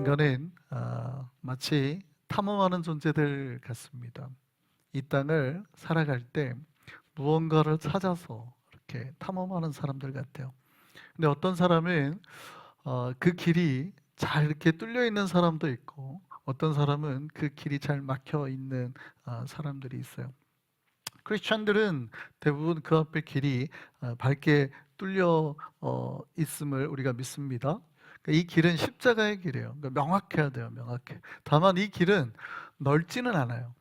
인간은 마치 탐험하는 존재들 같습니다. 이 땅을 살아갈 때 무언가를 찾아서 이렇게 탐험하는 사람들 같아요. 근데 어떤 사람은 그 길이 잘 이렇게 뚫려 있는 사람도 있고, 어떤 사람은 그 길이 잘 막혀 있는 사람들이 있어요. 크리스천들은 대부분 그 앞에 길이 밝게 뚫려 있음을 우리가 믿습니다. 그러니까 이 길은 십자가의 길이에요. 그러니까 명확해야 돼요, 명확해. 다만 이 길은 넓지는 않아요.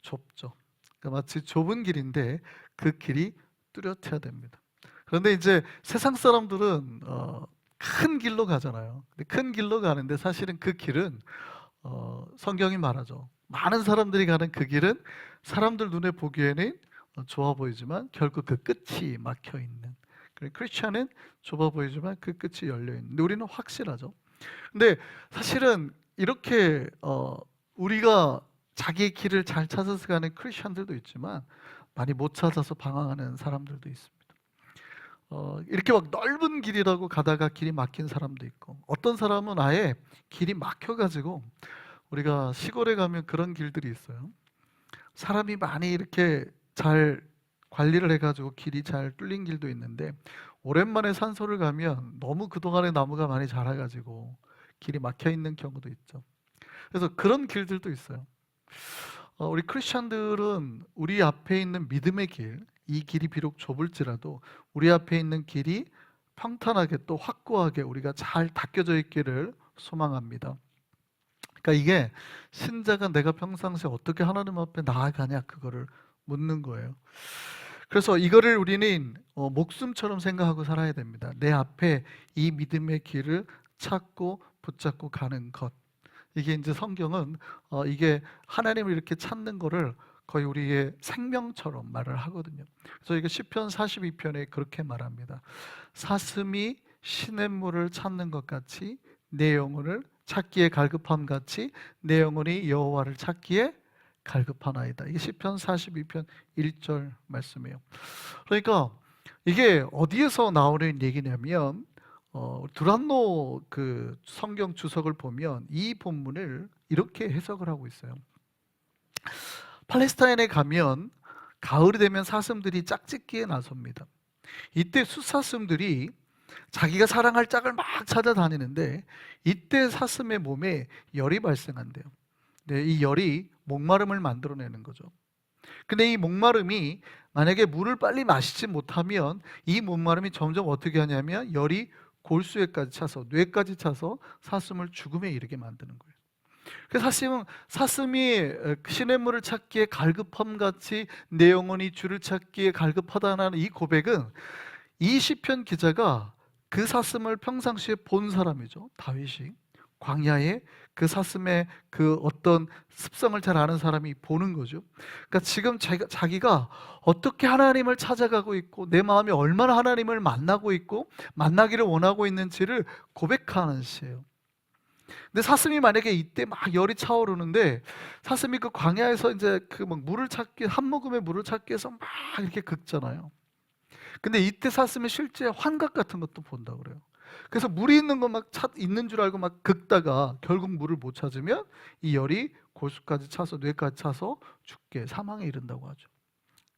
좁죠. 그러니까 마치 좁은 길인데 그 길이 뚜렷해야 됩니다. 그런데 이제 세상 사람들은 큰 길로 가잖아요. 근데 큰 길로 가는데 사실은 그 길은 성경이 말하죠. 많은 사람들이 가는 그 길은 사람들 눈에 보기에는 좋아 보이지만 결국 그 끝이 막혀 있는. 크리스천은 좁아 보이지만 그 끝이 열려 있는데 우리는 확실하죠. 근데 사실은 이렇게 우리가 자기의 길을 잘 찾아서 가는 크리스천들도 있지만 많이 못 찾아서 방황하는 사람들도 있습니다. 이렇게 막 넓은 길이라고 가다가 길이 막힌 사람도 있고, 어떤 사람은 아예 길이 막혀가지고, 우리가 시골에 가면 그런 길들이 있어요. 사람이 많이 이렇게 잘 관리를 해가지고 길이 잘 뚫린 길도 있는데, 오랜만에 산소를 가면 너무 그동안에 나무가 많이 자라가지고 길이 막혀 있는 경우도 있죠. 그래서 그런 길들도 있어요. 우리 크리스천들은 우리 앞에 있는 믿음의 길, 이 길이 비록 좁을지라도 우리 앞에 있는 길이 평탄하게 또 확고하게 우리가 잘 닦여져 있기를 소망합니다. 그러니까 이게 신자가 내가 평상시에 어떻게 하나님 앞에 나아가냐, 그거를 묻는 거예요. 그래서 이거를 우리는 목숨처럼 생각하고 살아야 됩니다. 내 앞에 이 믿음의 길을 찾고 붙잡고 가는 것. 이게 이제 성경은 이게 하나님을 이렇게 찾는 거를 거의 우리의 생명처럼 말을 하거든요. 그래서 이게 시편 42편에 그렇게 말합니다. 사슴이 시냇물을 찾는 것 같이 내 영혼을 찾기에 갈급함 같이 내 영혼이 여호와를 찾기에 갈급하나이다. 이게 시편 42편 1절 말씀이에요. 그러니까 이게 어디에서 나오는 얘기냐면 두란노 그 성경 주석을 보면 이 본문을 이렇게 해석을 하고 있어요. 팔레스타인에 가면 가을이 되면 사슴들이 짝짓기에 나섭니다. 이때 숫사슴들이 자기가 사랑할 짝을 막 찾아다니는데 이때 사슴의 몸에 열이 발생한대요. 네, 이 열이 목마름을 만들어내는 거죠. 근데 이 목마름이 만약에 물을 빨리 마시지 못하면 이 목마름이 점점 어떻게 하냐면 열이 골수에까지 차서 뇌까지 차서 사슴을 죽음에 이르게 만드는 거예요. 그래서 사슴이 시냇물을 찾기에 갈급함 같이 내 영혼이 주를 찾기에 갈급하다는 이 고백은 이 시편 기자가 그 사슴을 평상시에 본 사람이죠. 다윗이 광야에 그 사슴의 그 어떤 습성을 잘 아는 사람이 보는 거죠. 그러니까 지금 자기가 어떻게 하나님을 찾아가고 있고 내 마음이 얼마나 하나님을 만나고 있고 만나기를 원하고 있는지를 고백하는 시예요. 근데 사슴이 만약에 이때 막 열이 차오르는데 사슴이 그 광야에서 이제 그 막 물을 찾기 한 모금의 물을 찾기 위해서 막 이렇게 긁잖아요. 근데 이때 사슴이 실제 환각 같은 것도 본다 그래요. 그래서 물이 있는 거 막 있는 줄 알고 막 긁다가 결국 물을 못 찾으면 이 열이 골수까지 차서 뇌까지 차서 죽게 사망에 이른다고 하죠.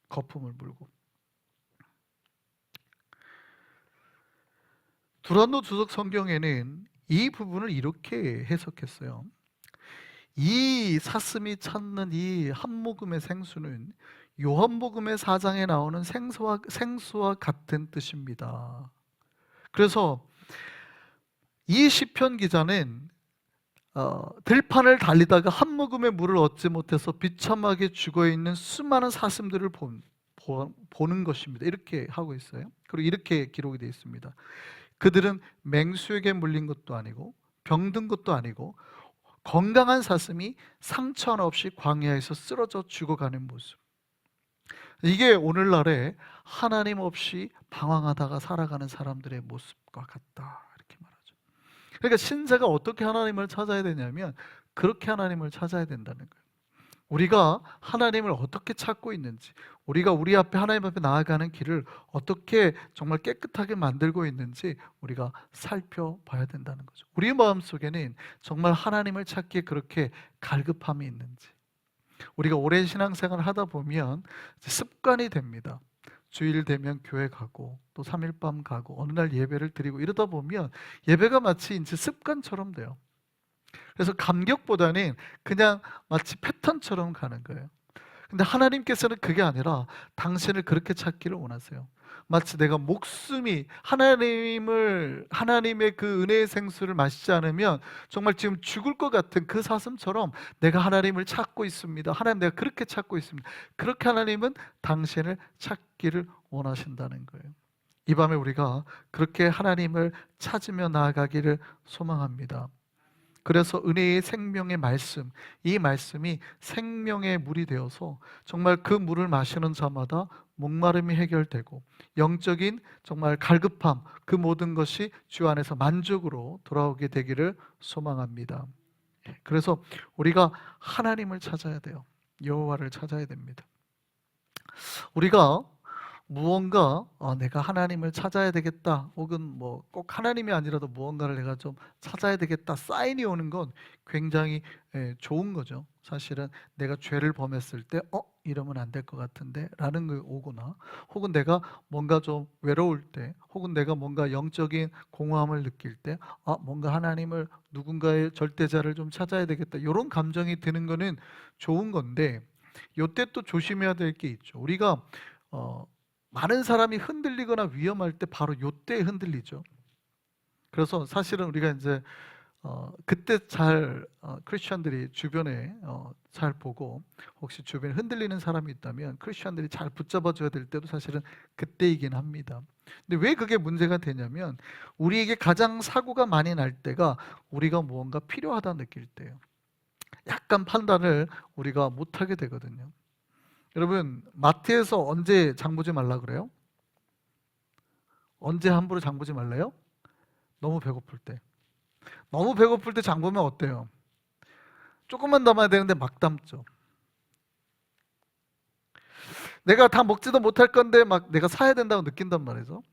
거품을 물고. 두란노 주석 성경에는 이 부분을 이렇게 해석했어요. 이 사슴이 찾는 이 한 모금의 생수는 요한복음의 4장에 나오는 생수와 같은 뜻입니다. 그래서 이 시편 기자는 들판을 달리다가 한 모금의 물을 얻지 못해서 비참하게 죽어있는 수많은 사슴들을 보는 것입니다. 이렇게 하고 있어요. 그리고 이렇게 기록이 되어 있습니다. 그들은 맹수에게 물린 것도 아니고 병든 것도 아니고 건강한 사슴이 상처 하나 없이 광야에서 쓰러져 죽어가는 모습. 이게 오늘날에 하나님 없이 방황하다가 살아가는 사람들의 모습과 같다, 이렇게 말하죠. 그러니까 신자가 어떻게 하나님을 찾아야 되냐면 그렇게 하나님을 찾아야 된다는 거예요. 우리가 하나님을 어떻게 찾고 있는지, 우리가 우리 앞에 하나님 앞에 나아가는 길을 어떻게 정말 깨끗하게 만들고 있는지 우리가 살펴봐야 된다는 거죠. 우리 마음속에는 정말 하나님을 찾기에 그렇게 갈급함이 있는지, 우리가 오랜 신앙생활을 하다 보면 습관이 됩니다. 주일 되면 교회 가고 또 3일밤 가고 어느 날 예배를 드리고 이러다 보면 예배가 마치 이제 습관처럼 돼요. 그래서 감격보다는 그냥 마치 패턴처럼 가는 거예요. 근데 하나님께서는 그게 아니라 당신을 그렇게 찾기를 원하세요. 마치 내가 목숨이 하나님의 그 은혜의 생수를 마시지 않으면 정말 지금 죽을 것 같은 그 사슴처럼 내가 하나님을 찾고 있습니다. 하나님, 내가 그렇게 찾고 있습니다. 그렇게 하나님은 당신을 찾기를 원하신다는 거예요. 이 밤에 우리가 그렇게 하나님을 찾으며 나아가기를 소망합니다. 그래서 은혜의 생명의 말씀, 이 말씀이 생명의 물이 되어서 정말 그 물을 마시는 자마다 목마름이 해결되고 영적인 정말 갈급함, 그 모든 것이 주 안에서 만족으로 돌아오게 되기를 소망합니다. 그래서 우리가 하나님을 찾아야 돼요. 여호와를 찾아야 됩니다. 우리가 무언가 내가 하나님을 찾아야 되겠다, 혹은 뭐 꼭 하나님이 아니라도 무언가를 내가 좀 찾아야 되겠다, 사인이 오는 건 굉장히 좋은 거죠. 사실은 내가 죄를 범했을 때 이러면 안 될 것 같은데 라는 거 오거나, 혹은 내가 뭔가 좀 외로울 때, 혹은 내가 뭔가 영적인 공허함을 느낄 때 뭔가 하나님을, 누군가의 절대자를 좀 찾아야 되겠다, 이런 감정이 드는 거는 좋은 건데, 요때 또 조심해야 될 게 있죠. 우리가 많은 사람이 흔들리거나 위험할 때 바로 요때 흔들리죠. 그래서 사실은 우리가 이제 그때 잘 크리스천들이 주변에 잘 보고, 혹시 주변에 흔들리는 사람이 있다면 크리스천들이 잘 붙잡아 줘야 될 때도 사실은 그때이긴 합니다. 근데 왜 그게 문제가 되냐면, 우리에게 가장 사고가 많이 날 때가 우리가 무언가 필요하다 느낄 때예요. 약간 판단을 우리가 못하게 되거든요. 여러분, 마트에서 언제 장 보지 말라 그래요? 언제 함부로 장 보지 말래요? 너무 배고플 때. 너무 배고플 때 장 보면 어때요? 조금만 담아야 되는데 막 담죠. 내가 다 먹지도 못할 건데 막 내가 사야 된다고 느낀단 말이죠.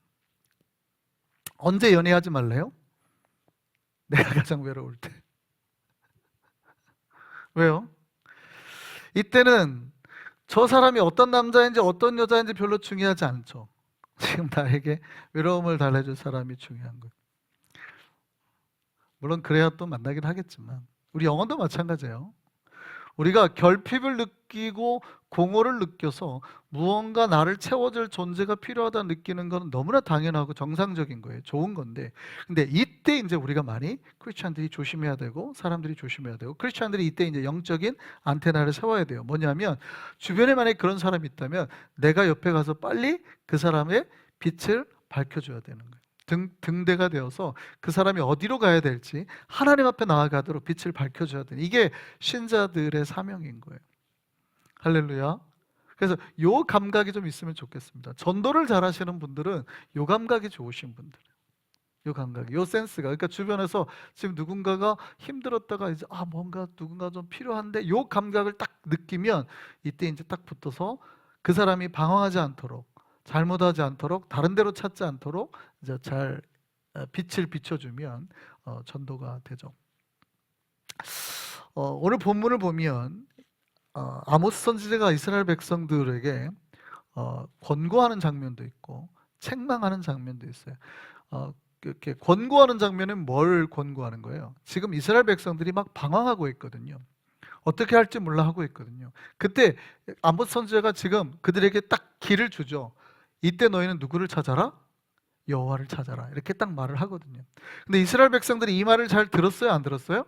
언제 연애하지 말래요? 내가 가장 외로울 때. 왜요? 이때는 저 사람이 어떤 남자인지 어떤 여자인지 별로 중요하지 않죠. 지금 나에게 외로움을 달래줄 사람이 중요한 거예요. 물론 그래야 또 만나긴 하겠지만, 우리 영혼도 마찬가지예요. 우리가 결핍을 느끼고 공허를 느껴서 무언가 나를 채워줄 존재가 필요하다 느끼는 건 너무나 당연하고 정상적인 거예요. 좋은 건데, 근데 이때 이제 우리가 많이 크리스찬들이 조심해야 되고, 사람들이 조심해야 되고, 크리스찬들이 이때 이제 영적인 안테나를 세워야 돼요. 뭐냐면, 주변에 만약에 그런 사람이 있다면 내가 옆에 가서 빨리 그 사람의 빛을 밝혀줘야 되는 거예요. 등대가 되어서 그 사람이 어디로 가야 될지 하나님 앞에 나아가도록 빛을 밝혀줘야 되는, 이게 신자들의 사명인 거예요. 할렐루야. 그래서 요 감각이 좀 있으면 좋겠습니다. 전도를 잘하시는 분들은 요 감각이 좋으신 분들, 요 감각이, 요 센스가, 그러니까 주변에서 지금 누군가가 힘들었다가 이제 뭔가 누군가 좀 필요한데, 요 감각을 딱 느끼면 이때 이제 딱 붙어서 그 사람이 방황하지 않도록, 잘못하지 않도록, 다른 데로 찾지 않도록 이제 잘 빛을 비춰주면 전도가 되죠. 오늘 본문을 보면 아모스 선지자가 이스라엘 백성들에게 권고하는 장면도 있고 책망하는 장면도 있어요. 이렇게 권고하는 장면은 뭘 권고하는 거예요? 지금 이스라엘 백성들이 막 방황하고 있거든요. 어떻게 할지 몰라 하고 있거든요. 그때 아모스 선지자가 지금 그들에게 딱 길을 주죠. 이때 너희는 누구를 찾아라? 여호와를 찾아라. 이렇게 딱 말을 하거든요. 근데 이스라엘 백성들이 이 말을 잘 들었어요? 안 들었어요?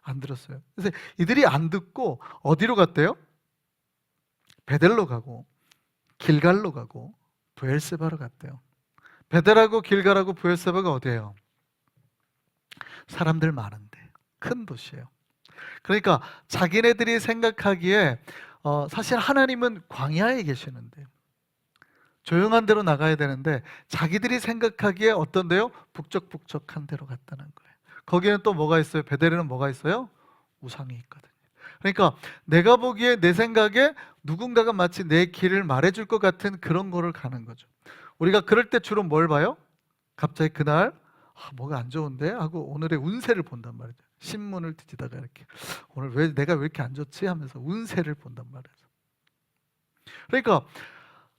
안 들었어요. 그래서 이들이 안 듣고 어디로 갔대요? 베델로 가고 길갈로 가고 브엘세바로 갔대요. 베델하고 길갈하고 브엘세바가 어디예요? 사람들 많은데 큰 도시예요. 그러니까 자기네들이 생각하기에 사실 하나님은 광야에 계시는데 조용한 데로 나가야 되는데, 자기들이 생각하기에 어떤 데요? 북적북적한 데로 갔다는 거예요. 거기는 또 뭐가 있어요? 베델에는 뭐가 있어요? 우상이 있거든요. 그러니까 내가 보기에 내 생각에 누군가가 마치 내 길을 말해줄 것 같은 그런 거를 가는 거죠. 우리가 그럴 때 주로 뭘 봐요? 갑자기 그날 뭐가 안 좋은데 하고 오늘의 운세를 본단 말이죠. 신문을 뒤지다가 이렇게 오늘 왜 내가 왜 이렇게 안 좋지 하면서 운세를 본단 말이죠. 그러니까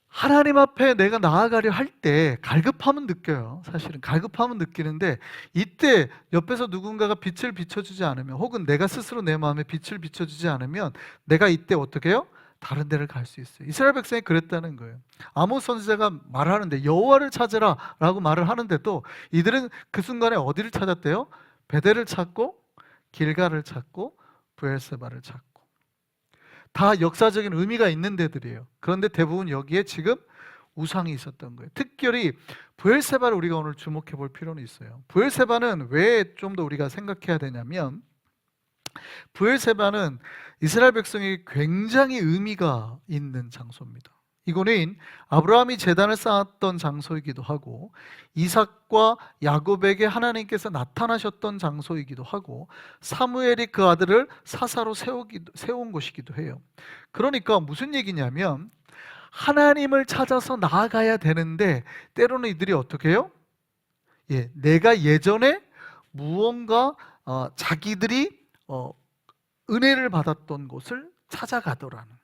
하나님 앞에 내가 나아가려 할 때 갈급함은 느껴요. 사실은 갈급함은 느끼는데 이때 옆에서 누군가가 빛을 비춰주지 않으면 혹은 내가 스스로 내 마음에 빛을 비춰주지 않으면 내가 이때 어떻게 해요? 다른 데를 갈 수 있어요. 이스라엘 백성이 그랬다는 거예요. 아모스 선지자가 말하는데 여호와를 찾으라 라고 말을 하는데도 이들은 그 순간에 어디를 찾았대요? 베델을 찾고 길갈을 찾고 브엘세바를 찾고 다 역사적인 의미가 있는 데들이에요. 그런데 대부분 여기에 지금 우상이 있었던 거예요. 특별히 브엘세바를 우리가 오늘 주목해 볼 필요는 있어요. 브엘세바는 왜 좀 더 우리가 생각해야 되냐면 브엘세바는 이스라엘 백성이 굉장히 의미가 있는 장소입니다. 이거는 아브라함이 제단을 쌓았던 장소이기도 하고 이삭과 야곱에게 하나님께서 나타나셨던 장소이기도 하고 사무엘이 그 아들을 사사로 세운 곳이기도 해요. 그러니까 무슨 얘기냐면 하나님을 찾아서 나아가야 되는데 때로는 이들이 어떻게 해요? 내가 예전에 무언가 자기들이 은혜를 받았던 곳을 찾아가더라는,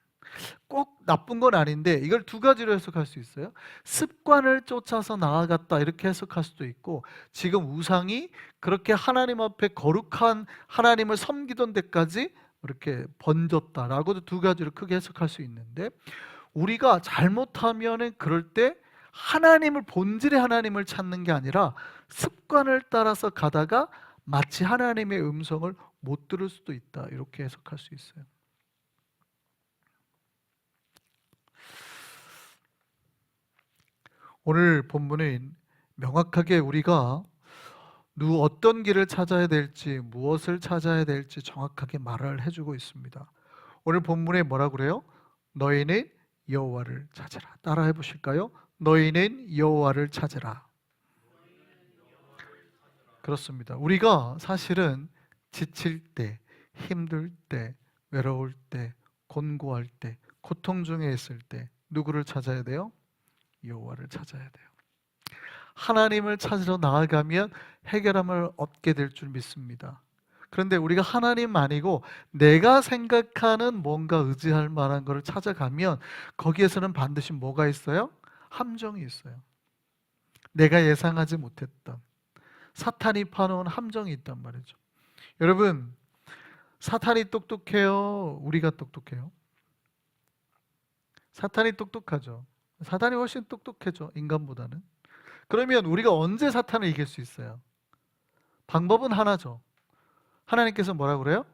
꼭 나쁜 건 아닌데 이걸 두 가지로 해석할 수 있어요. 습관을 쫓아서 나아갔다 이렇게 해석할 수도 있고 지금 우상이 그렇게 하나님 앞에 거룩한 하나님을 섬기던 데까지 이렇게 번졌다라고도 두 가지로 크게 해석할 수 있는데 우리가 잘못하면은 그럴 때 하나님을 본질의 하나님을 찾는 게 아니라 습관을 따라서 가다가 마치 하나님의 음성을 못 들을 수도 있다 이렇게 해석할 수 있어요. 오늘 본문은 명확하게 우리가 어떤 길을 찾아야 될지 무엇을 찾아야 될지 정확하게 말을 해주고 있습니다. 오늘 본문에 뭐라 그래요? 너희는 여호와를 찾으라. 따라 해보실까요? 너희는 여호와를 찾으라. 그렇습니다. 우리가 사실은 지칠 때, 힘들 때, 외로울 때, 곤고할 때, 고통 중에 있을 때 누구를 찾아야 돼요? 여호와를 찾아야 돼요. 하나님을 찾으러 나아가면 해결함을 얻게 될 줄 믿습니다. 그런데 우리가 하나님 아니고 내가 생각하는 뭔가 의지할 만한 것을 찾아가면 거기에서는 반드시 뭐가 있어요? 함정이 있어요. 내가 예상하지 못했던 사탄이 파놓은 함정이 있단 말이죠. 여러분, 사탄이 똑똑해요? 우리가 똑똑해요? 사탄이 똑똑하죠. 사탄이 훨씬 똑똑해져, 인간보다는. 그러면 우리가 언제 사탄을 이길 수 있어요? 방법은 하나죠. 하나님께서 뭐라 그래요?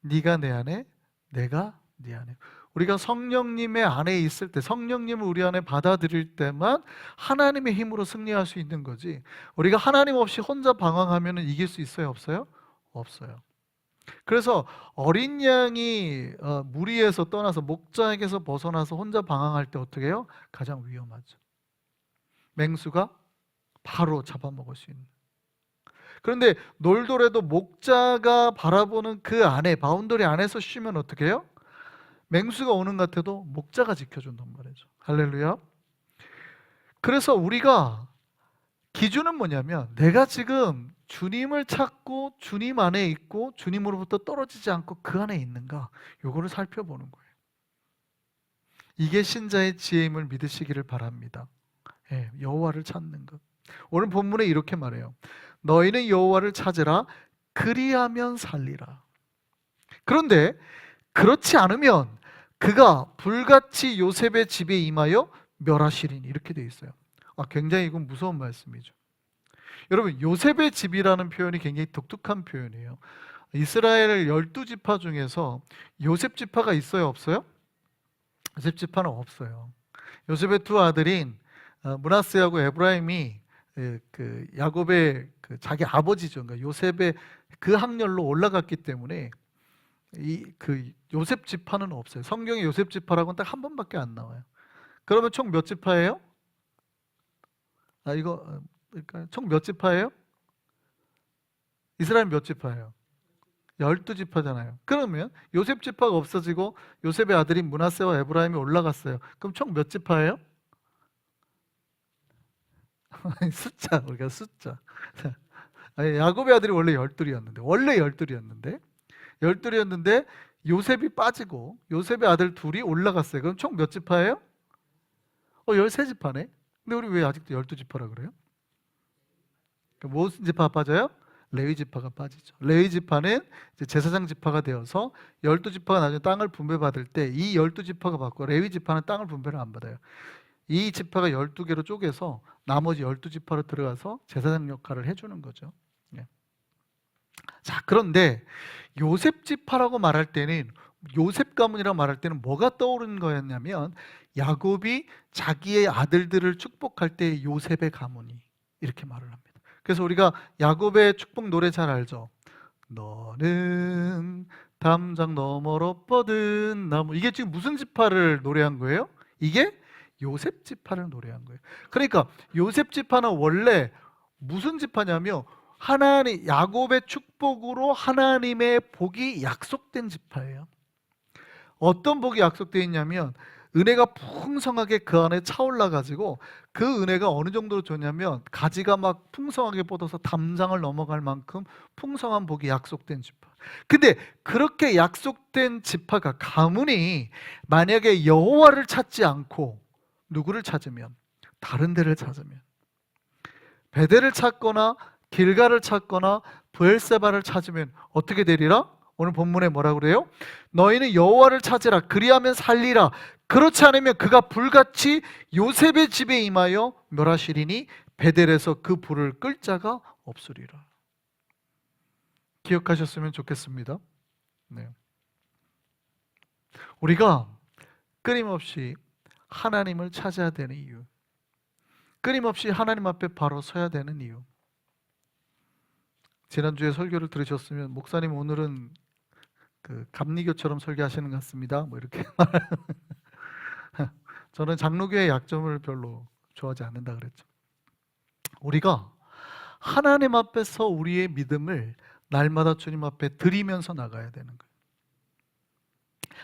네가 내 안에, 내가 네 안에. 우리가 성령님의 안에 있을 때, 성령님을 우리 안에 받아들일 때만 하나님의 힘으로 승리할 수 있는 거지. 우리가 하나님 없이 혼자 방황하면 이길 수 있어요? 없어요? 없어요. 그래서 어린 양이 무리에서 떠나서 목자에게서 벗어나서 혼자 방황할 때 어떻게 해요? 가장 위험하죠. 맹수가 바로 잡아먹을 수 있는. 그런데 놀더라도 목자가 바라보는 그 안에, 바운더리 안에서 쉬면 어떻게 해요? 맹수가 오는 것 같아도 목자가 지켜준단 말이죠. 할렐루야. 그래서 우리가 기준은 뭐냐면 내가 지금 주님을 찾고 주님 안에 있고 주님으로부터 떨어지지 않고 그 안에 있는가, 요거를 살펴보는 거예요. 이게 신자의 지혜임을 믿으시기를 바랍니다. 여호와를 찾는 것. 오늘 본문에 이렇게 말해요. 너희는 여호와를 찾으라. 그리하면 살리라. 그런데 그렇지 않으면 그가 불같이 요셉의 집에 임하여 멸하시리니, 이렇게 되어 있어요. 굉장히 이건 무서운 말씀이죠. 여러분, 요셉의 집이라는 표현이 굉장히 독특한 표현이에요. 이스라엘 12지파 중에서 요셉 지파가 있어요, 없어요? 요셉 지파는 없어요. 요셉의 두 아들인 므낫세하고 에브라임이 그 야곱의 자기 아버지죠. 그러니까 요셉의 그 학렬로 올라갔기 때문에 그 요셉 지파는 없어요. 성경에 요셉 지파라고는 딱 한 번밖에 안 나와요. 그러면 총 몇 지파예요? 그러니까 총 몇 지파예요? 이스라엘 몇 지파예요? 12지파잖아요. 그러면 요셉 지파가 없어지고 요셉의 아들인 므낫세와 에브라임이 올라갔어요. 그럼 총 몇 지파예요? 숫자, 우리가 숫자. 아니, 야곱의 아들이 원래 12이었는데, 요셉이 빠지고 요셉의 아들 둘이 올라갔어요. 그럼 총 몇 지파예요? 13지파네. 근데 우리 왜 아직도 12지파라 그래요? 무슨 지파 빠져요? 레위 지파가 빠지죠. 레위 지파는 이제 제사장 지파가 되어서 12지파가 나중에 땅을 분배받을 때 이 12지파가 받고 레위 지파는 땅을 분배를 안 받아요. 이 지파가 12개로 쪼개서 나머지 12지파로 들어가서 제사장 역할을 해주는 거죠. 예. 자, 그런데 요셉 지파라고 말할 때는, 요셉 가문이라고 말할 때는 뭐가 떠오르는 거였냐면 야곱이 자기의 아들들을 축복할 때 요셉의 가문이 이렇게 말을 합니다. 그래서 우리가 야곱의 축복 노래 잘 알죠? 너는 담장 너머로 뻗은 나무. 이게 지금 무슨 지파를 노래한 거예요? 이게 요셉 지파를 노래한 거예요. 그러니까 요셉 지파는 원래 무슨 지파냐면 하나님, 야곱의 축복으로 하나님의 복이 약속된 지파예요. 어떤 복이 약속되어 있냐면 은혜가 풍성하게 그 안에 차올라 가지고 그 은혜가 어느 정도로 좋냐면 가지가 막 풍성하게 뻗어서 담장을 넘어갈 만큼 풍성한 복이 약속된 지파. 근데 그렇게 약속된 지파가, 가문이 만약에 여호와를 찾지 않고 누구를 찾으면, 다른 데를 찾으면, 베델을 찾거나 길가를 찾거나 브엘세바를 찾으면 어떻게 되리라? 오늘 본문에 뭐라고 그래요? 너희는 여호와를 찾으라, 그리하면 살리라. 그렇지 않으면 그가 불같이 요셉의 집에 임하여 멸하시리니 베델에서 그 불을 끌 자가 없으리라. 기억하셨으면 좋겠습니다. 네. 우리가 끊임없이 하나님을 찾아야 되는 이유, 끊임없이 하나님 앞에 바로 서야 되는 이유. 지난주에 설교를 들으셨으면 목사님 오늘은 그 감리교처럼 설교하시는 것 같습니다, 뭐 이렇게 저는 장로교의 약점을 별로 좋아하지 않는다 그랬죠. 우리가 하나님 앞에서 우리의 믿음을 날마다 주님 앞에 드리면서 나가야 되는 거예요.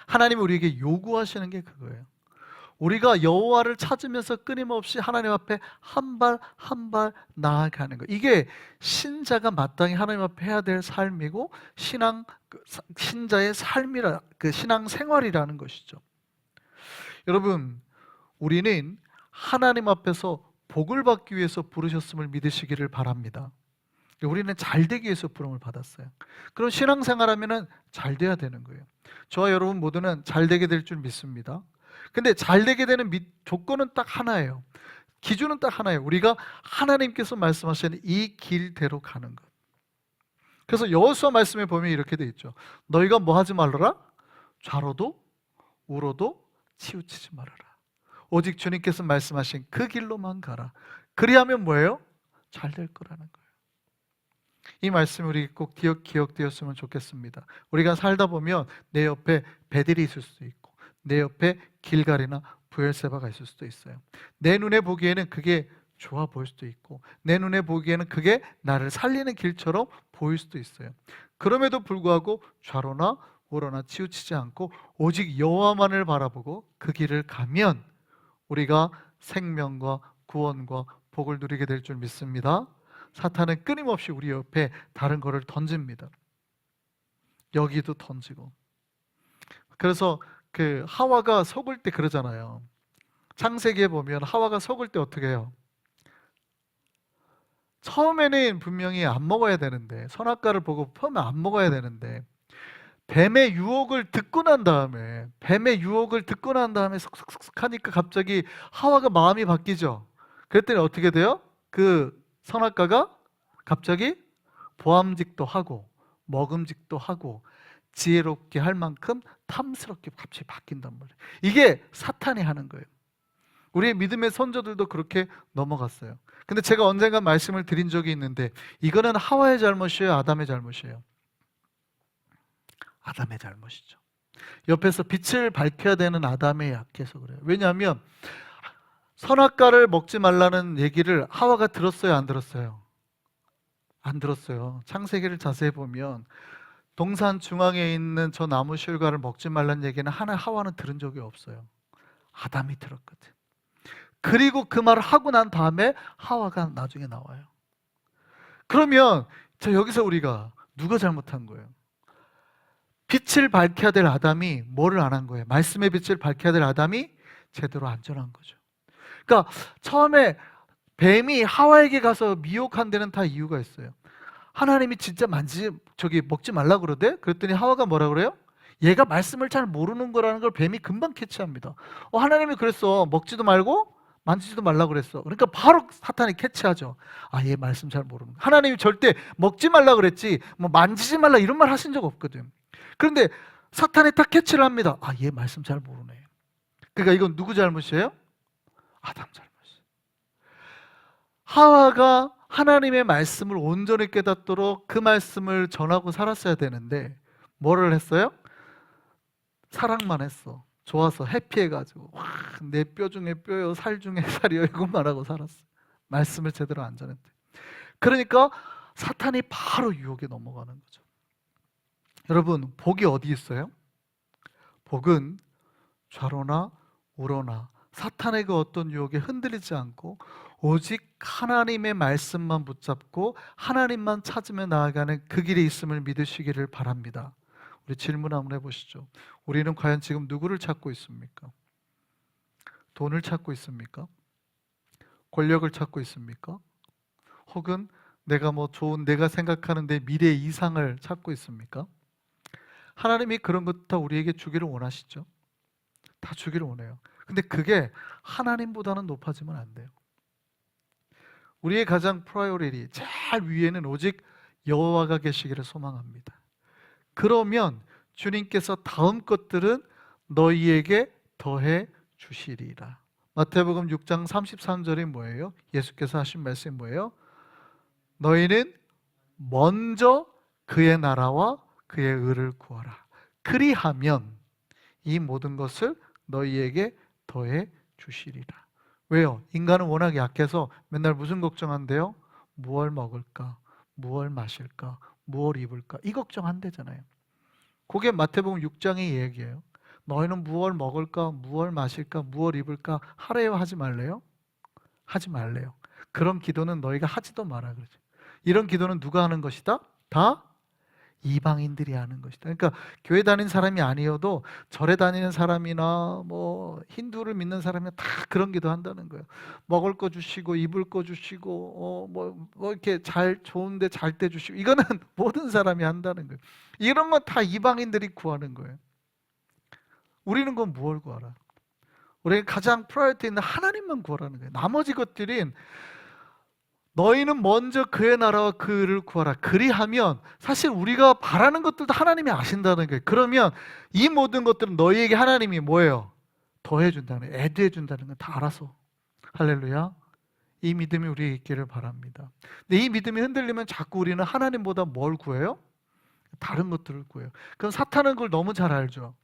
하나님이 우리에게 요구하시는 게 그거예요. 우리가 여호와를 찾으면서 끊임없이 하나님 앞에 한 발 한 발 나아가는 거. 이게 신자가 마땅히 하나님 앞에 해야 될 삶이고 신자의 삶이라, 그 신앙 생활이라는 것이죠. 여러분, 우리는 하나님 앞에서 복을 받기 위해서 부르셨음을 믿으시기를 바랍니다. 우리는 잘 되기 위해서 부름을 받았어요. 그럼 신앙생활하면은 잘 돼야 되는 거예요. 저와 여러분 모두는 잘 되게 될 줄 믿습니다. 근데 잘 되게 되는 조건은 딱 하나예요. 기준은 딱 하나예요. 우리가 하나님께서 말씀하시는 이 길대로 가는 것. 그래서 여호수아 말씀에 보면 이렇게 돼 있죠. 너희가 뭐 하지 말아라? 좌로도 우로도 치우치지 말아라. 오직 주님께서 말씀하신 그 길로만 가라. 그리하면 뭐예요? 잘 될 거라는 거예요. 이 말씀이 우리 꼭 기억되었으면 좋겠습니다. 우리가 살다 보면 내 옆에 베델이 있을 수도 있고 내 옆에 길갈이나 브엘세바가 있을 수도 있어요. 내 눈에 보기에는 그게 좋아 보일 수도 있고 내 눈에 보기에는 그게 나를 살리는 길처럼 보일 수도 있어요. 그럼에도 불구하고 좌로나 우로나 치우치지 않고 오직 여호와만을 바라보고 그 길을 가면 우리가 생명과 구원과 복을 누리게 될 줄 믿습니다. 사탄은 끊임없이 우리 옆에 다른 거를 던집니다. 여기도 던지고. 그래서 그 하와가 속을 때 그러잖아요. 창세기에 보면 하와가 속을 때 어떻게 해요? 처음에는 분명히 안 먹어야 되는데, 선악과를 보고 처음에 안 먹어야 되는데 뱀의 유혹을 듣고 난 다음에 슥슥슥 하니까 갑자기 하와가 마음이 바뀌죠. 그랬더니 어떻게 돼요? 그 선악과가 갑자기 보암직도 하고 먹음직도 하고 지혜롭게 할 만큼 탐스럽게 갑자기 바뀐단 말이에요. 이게 사탄이 하는 거예요. 우리의 믿음의 선조들도 그렇게 넘어갔어요. 근데 제가 언젠가 말씀을 드린 적이 있는데 이거는 하와의 잘못이에요? 아담의 잘못이에요? 아담의 잘못이죠. 옆에서 빛을 밝혀야 되는 아담의 약해서 그래요. 왜냐하면 선악과를 먹지 말라는 얘기를 하와가 들었어요? 안 들었어요? 안 들었어요. 창세기를 자세히 보면 동산 중앙에 있는 저 나무 실과를 먹지 말라는 얘기는 하와는 들은 적이 없어요. 아담이 들었거든. 그리고 그 말을 하고 난 다음에 하와가 나중에 나와요. 그러면 여기서 우리가 누가 잘못한 거예요? 빛을 밝혀야 될 아담이 뭐를 안 한 거예요? 말씀의 빛을 밝혀야 될 아담이 제대로 안 전한 거죠. 그러니까 처음에 뱀이 하와에게 가서 미혹한 데는 다 이유가 있어요. 하나님이 진짜 먹지 말라 그러대? 그랬더니 하와가 뭐라 그래요? 얘가 말씀을 잘 모르는 거라는 걸 뱀이 금방 캐치합니다. 하나님이 그랬어. 먹지도 말고 만지지도 말라 그랬어. 그러니까 바로 사탄이 캐치하죠. 얘 말씀 잘 모르는 거. 하나님이 절대 먹지 말라 그랬지 뭐 만지지 말라 이런 말 하신 적 없거든. 그런데 사탄이 딱 캐치를 합니다. 얘 말씀 잘 모르네. 그러니까 이건 누구 잘못이에요? 아담 잘못이에요. 하와가 하나님의 말씀을 온전히 깨닫도록 그 말씀을 전하고 살았어야 되는데 뭐를 했어요? 사랑만 했어. 좋아서 해피해가지고 내 뼈 중에 뼈요 살 중에 살이요 이것만 하고 살았어. 말씀을 제대로 안 전했대. 그러니까 사탄이 바로 유혹에 넘어가는 거죠. 여러분, 복이 어디 있어요? 복은 좌로나 우로나 사탄의 그 어떤 유혹에 흔들리지 않고 오직 하나님의 말씀만 붙잡고 하나님만 찾으며 나아가는 그 길이 있음을 믿으시기를 바랍니다. 우리 질문 한번 해보시죠. 우리는 과연 지금 누구를 찾고 있습니까? 돈을 찾고 있습니까? 권력을 찾고 있습니까? 혹은 내가 내가 생각하는 내 미래 이상을 찾고 있습니까? 하나님이 그런 것 다 우리에게 주기를 원하시죠? 다 주기를 원해요. 근데 그게 하나님보다는 높아지면 안 돼요. 우리의 가장 프라이오리티, 제일 위에는 오직 여호와가 계시기를 소망합니다. 그러면 주님께서 다음 것들은 너희에게 더해 주시리라. 마태복음 6장 33절이 뭐예요? 예수께서 하신 말씀이 뭐예요? 너희는 먼저 그의 나라와 그의 의를 구하라. 그리하면 이 모든 것을 너희에게 더해 주시리라. 왜요? 인간은 워낙 약해서 맨날 무슨 걱정한대요? 무얼 먹을까? 무얼 마실까? 무얼 입을까? 이 걱정한대잖아요. 그게 마태복음 6장의 얘기예요. 너희는 무얼 먹을까? 무얼 마실까? 무얼 입을까? 하래요? 하지 말래요? 하지 말래요. 그런 기도는 너희가 하지도 마라 그러죠. 이런 기도는 누가 하는 것이다? 다 이방인들이 하는 것이다. 그러니까 교회 다니는 사람이 아니어도 절에 다니는 사람이나 힌두를 믿는 사람이 다 그런 기도 한다는 거예요. 먹을 거 주시고 입을 거 주시고 이렇게 좋은데 잘 때 주시고 이거는 모든 사람이 한다는 거예요. 이런 건 다 이방인들이 구하는 거예요. 우리는 그건 무엇을 구하라? 우리가 가장 프라이어티 있는 하나님만 구하라는 거예요. 나머지 것들은 너희는 먼저 그의 나라와 그를 구하라. 그리하면 사실 우리가 바라는 것들도 하나님이 아신다는 거예요. 그러면 이 모든 것들은 너희에게 하나님이 뭐예요? 더해준다는 거예요. 애도해준다는 건 다 알아서. 할렐루야. 이 믿음이 우리에게 있기를 바랍니다. 근데 이 믿음이 흔들리면 자꾸 우리는 하나님보다 뭘 구해요? 다른 것들을 구해요. 그럼 사탄은 그걸 너무 잘 알죠.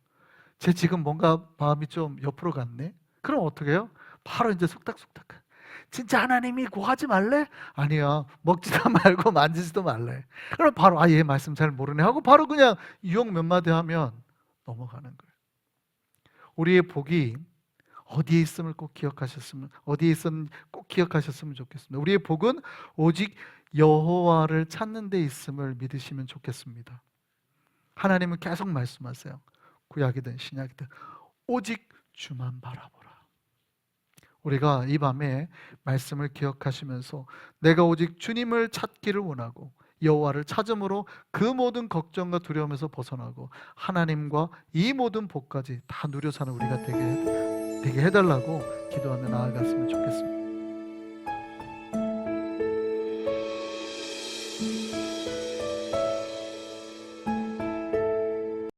쟤 지금 뭔가 마음이 좀 옆으로 갔네? 그럼 어떻게 해요? 바로 이제 속닥속닥. 진짜 하나님이 구하지 말래? 아니야. 먹지도 말고 만지지도 말래. 그럼 바로 얘 말씀 잘 모르네 하고 바로 그냥 유혹 몇 마디 하면 넘어가는 거예요. 우리의 복이 어디에 있음을 꼭 기억하셨으면 좋겠습니다. 우리의 복은 오직 여호와를 찾는 데 있음을 믿으시면 좋겠습니다. 하나님은 계속 말씀하세요. 구약이든 신약이든 오직 주만 바라보라. 우리가 이 밤에 말씀을 기억하시면서 내가 오직 주님을 찾기를 원하고 여호와를 찾음으로 그 모든 걱정과 두려움에서 벗어나고 하나님과 이 모든 복까지 다 누려 사는 우리가 되게 해달라고 기도하며 나아갔으면 좋겠습니다.